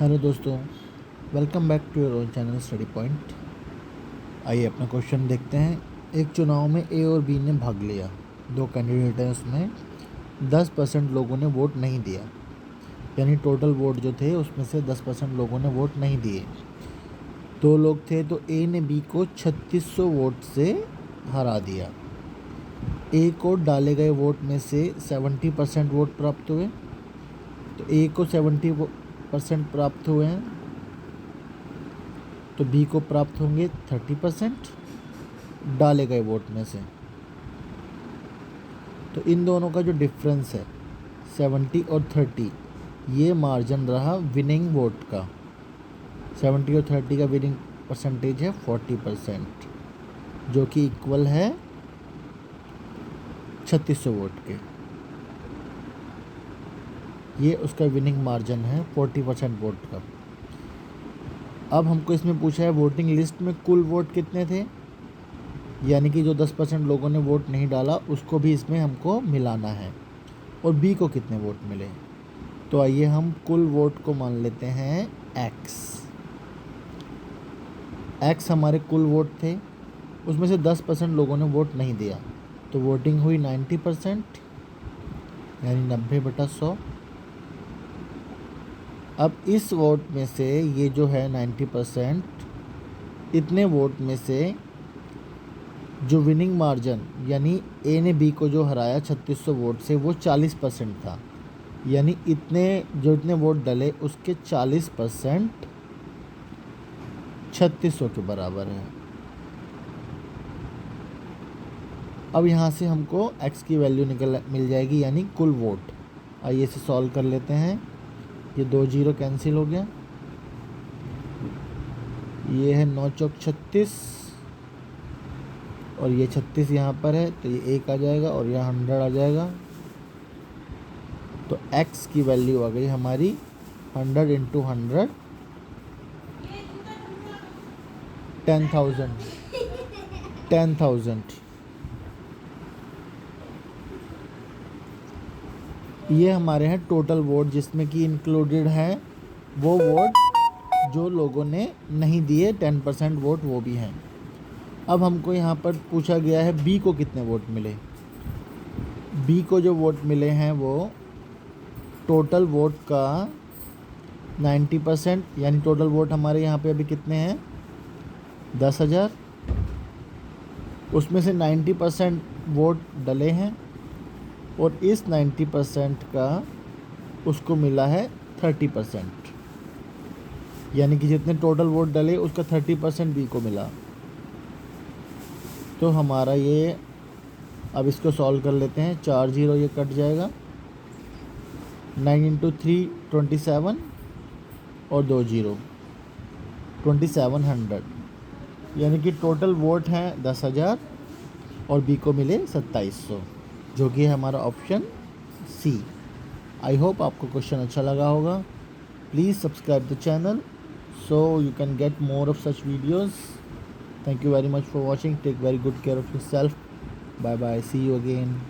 Hello दोस्तों, welcome back to your own channel study point. आइए अपना क्वेश्चन देखते हैं। एक चुनाव में ए और बी ने भाग लिया। दो कैंडिडेट हैं, उसमें 10% लोगों ने वोट नहीं दिया, यानी टोटल वोट जो थे उसमें से 10% लोगों ने वोट नहीं दिए। दो लोग थे तो ए ने बी को 3600 वोट से हरा दिया। ए को डाले गए वोट में से 70% वोट प्राप्त हुए, तो ए को 70% प्राप्त हुए हैं, तो बी को प्राप्त होंगे 30% डाले गए वोट में से। तो इन दोनों का जो डिफरेंस है 70 और 30, ये मार्जिन रहा विनिंग वोट का। 70 और 30 का विनिंग परसेंटेज है 40%, जो कि इक्वल है 3600 वोट के। ये उसका विनिंग मार्जिन है 40% वोट का। अब हमको इसमें पूछा है वोटिंग लिस्ट में कुल वोट कितने थे, यानी कि जो 10% लोगों ने वोट नहीं डाला उसको भी इसमें हमको मिलाना है, और बी को कितने वोट मिले। तो आइए हम कुल वोट को मान लेते हैं एक्स हमारे कुल वोट थे, उसमें से 10% लोगों ने वोट नहीं दिया, तो वोटिंग हुई 90%, यानी 90/100। अब इस वोट में से ये जो है 90%, इतने वोट में से जो विनिंग मार्जिन यानी ए ने बी को जो हराया 3600 वोट से, वो 40% था, यानी इतने वोट डले उसके 40% 3600 के बराबर है। अब यहाँ से हमको x की वैल्यू मिल जाएगी, यानी कुल वोट। आइए इसे सॉल्व कर लेते हैं। ये 2 0 कैंसिल हो गया, ये है 9 चौक 36, और ये 36 यहाँ पर है, तो ये 1 आ जाएगा और यहाँ 100 आ जाएगा। तो x की वैल्यू आ गई हमारी 100 × 100 10,000। ये हमारे हैं टोटल वोट, जिसमें कि इंक्लूडेड है वो वोट जो लोगों ने नहीं दिए, 10% वोट वो भी हैं। अब हमको यहाँ पर पूछा गया है बी को कितने वोट मिले। बी को जो वोट मिले हैं वो टोटल वोट का 90%, यानी टोटल वोट हमारे यहाँ पे अभी कितने हैं 10,000, उसमें से 90% वोट डले हैं, और इस 90% का उसको मिला है 30%, यानी कि जितने टोटल वोट डले उसका 30% बी को मिला। तो हमारा ये, अब इसको सॉल्व कर लेते हैं। 4 0 ये कट जाएगा, 9 × 3 27, और 2 0 2700, यानी कि टोटल वोट हैं 10,000 और बी को मिले 2700, जो कि है हमारा ऑप्शन सी। आई होप आपको क्वेश्चन अच्छा लगा होगा। Please subscribe the channel so you can get more of such videos. Thank you very much for watching. Take very good care of yourself. Bye bye. See you again.